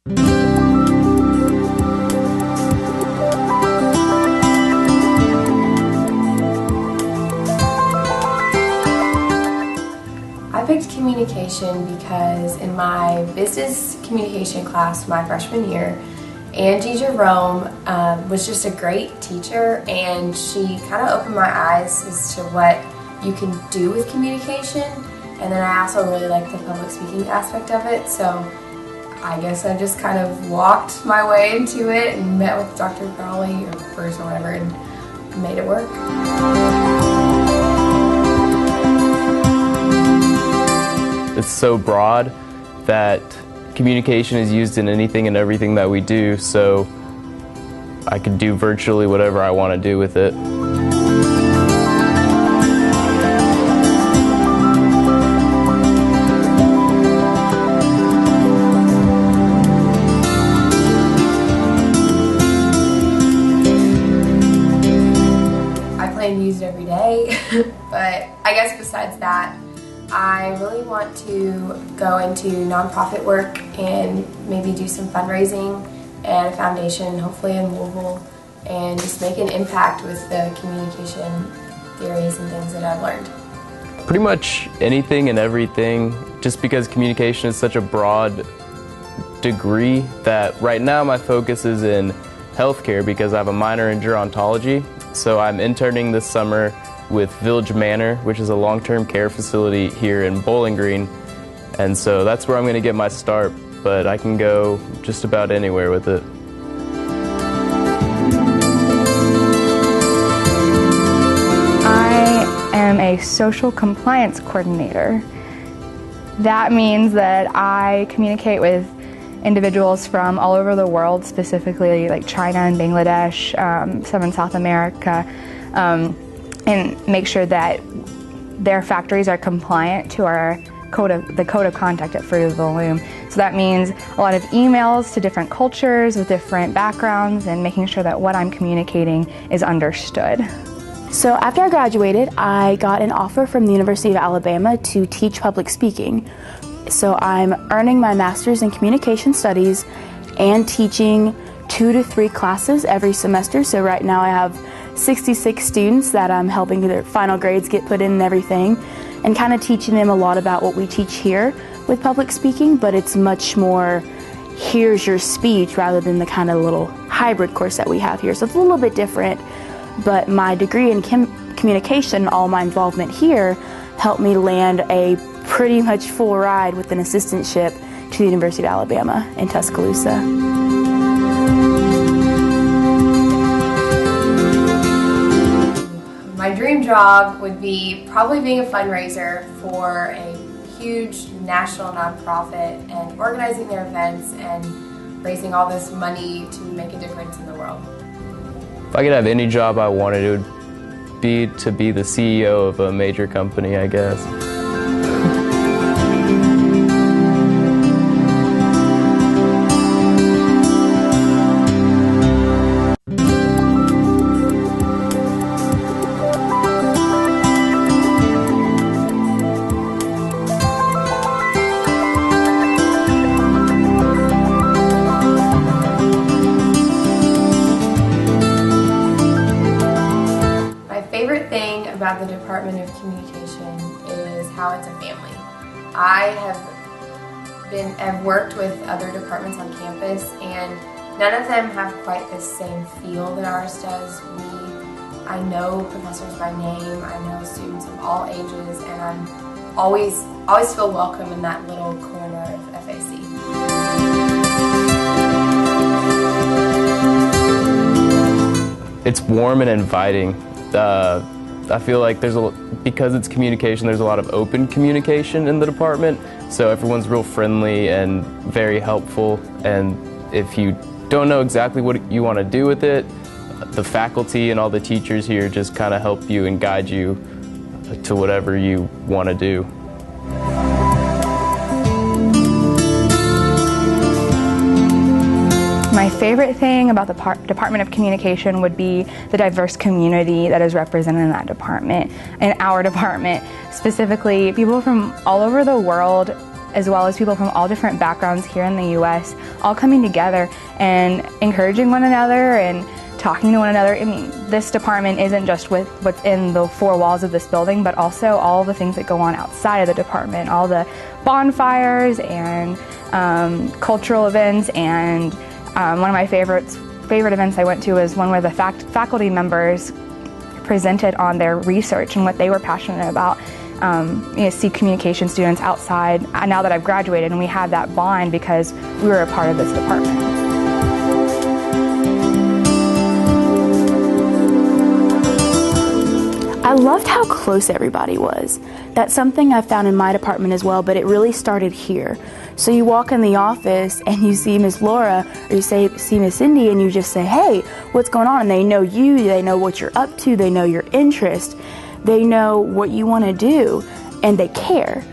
I picked communication because in my business communication class my freshman year, Angie Jerome was just a great teacher, and she kind of opened my eyes as to what you can do with communication. And then I also really liked the public speaking aspect of it, so I guess I just kind of walked my way into it and met with Dr. Crowley or Bruce or whatever and made it work. It's so broad that communication is used in anything and everything that we do, so I can do virtually whatever I want to do with it. I plan to use it every day, but I guess besides that, I really want to go into nonprofit work and maybe do some fundraising and a foundation, hopefully in Louisville, and just make an impact with the communication theories and things that I've learned. Pretty much anything and everything, just because communication is such a broad degree that right now my focus is in healthcare because I have a minor in gerontology. So I'm interning this summer with Village Manor, which is a long-term care facility here in Bowling Green. And so that's where I'm going to get my start, but I can go just about anywhere with it. I am a social compliance coordinator. That means that I communicate with individuals from all over the world, specifically like China and Bangladesh, some in South America, and make sure that their factories are compliant to our the code of conduct at Fruit of the Loom. So that means a lot of emails to different cultures with different backgrounds and making sure that what I'm communicating is understood. So after I graduated, I got an offer from the University of Alabama to teach public speaking. So I'm earning my master's in communication studies and teaching 2 to 3 classes every semester. So right now I have 66 students that I'm helping their final grades get put in and everything, and kind of teaching them a lot about what we teach here with public speaking, but it's much more here's your speech rather than the kind of little hybrid course that we have here. So it's a little bit different, but my degree in communication, all my involvement here, helped me land a pretty much full ride with an assistantship to the University of Alabama in Tuscaloosa. My dream job would be probably being a fundraiser for a huge national nonprofit and organizing their events and raising all this money to make a difference in the world. If I could have any job I wanted, it would be to be the CEO of a major company, I guess. About the Department of Communication is how it's a family. I have worked with other departments on campus, and none of them have quite the same feel that ours does. I know professors by name, I know students of all ages, and I'm always feel welcome in that little corner of FAC. It's warm and inviting. I feel like because it's communication, there's a lot of open communication in the department, so everyone's real friendly and very helpful, and if you don't know exactly what you want to do with it, the faculty and all the teachers here just kind of help you and guide you to whatever you want to do. My favorite thing about the Department of Communication would be the diverse community that is represented in that department, in our department. Specifically, people from all over the world as well as people from all different backgrounds here in the U.S., all coming together and encouraging one another and talking to one another. I mean, this department isn't just with what's in the four walls of this building, but also all the things that go on outside of the department, all the bonfires and cultural events. And one of my favorite events I went to was one where the faculty members presented on their research and what they were passionate about. See communication students outside now that I've graduated, and we had that bond because we were a part of this department. I loved how close everybody was. That's something I found in my department as well, but it really started here. So you walk in the office and you see Miss Laura, or you see Miss Cindy, and you just say, hey, what's going on? And they know you, they know what you're up to, they know your interest, they know what you want to do, and they care.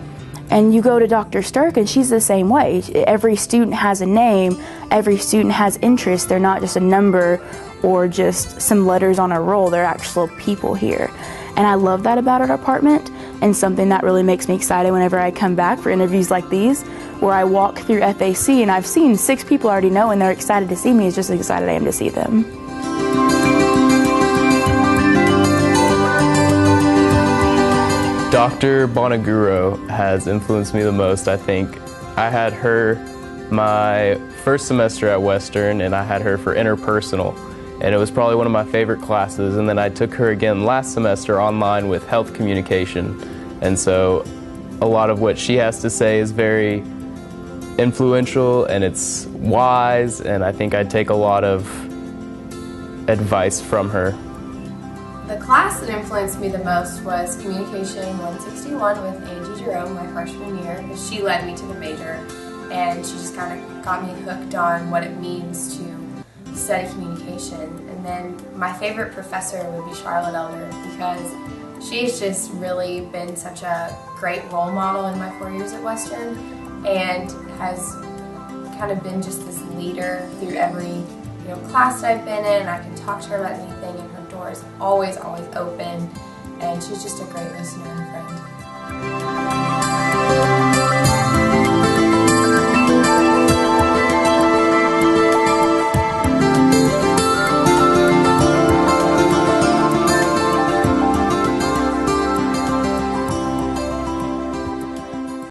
And you go to Dr. Stirk, and she's the same way. Every student has a name, every student has interest. They're not just a number or just some letters on a roll, they're actual people here. And I love that about our department, and something that really makes me excited whenever I come back for interviews like these, where I walk through FAC and I've seen 6 people I already know and they're excited to see me as just as excited I am to see them. Dr. Bonaguro has influenced me the most, I think. I had her my first semester at Western, and I had her for interpersonal. And it was probably one of my favorite classes. And then I took her again last semester online with health communication. And so a lot of what she has to say is very influential and it's wise, and I think I'd take a lot of advice from her. The class that influenced me the most was Communication 161 with Angie Jerome my freshman year, because she led me to the major, and she just kind of got me hooked on what it means to study communication. And then my favorite professor would be Charlotte Elder, because she's just really been such a great role model in my 4 years at Western, and has kind of been just this leader through every class that I've been in. I can talk to her about anything, and her door is always open, and she's just a great listener and friend.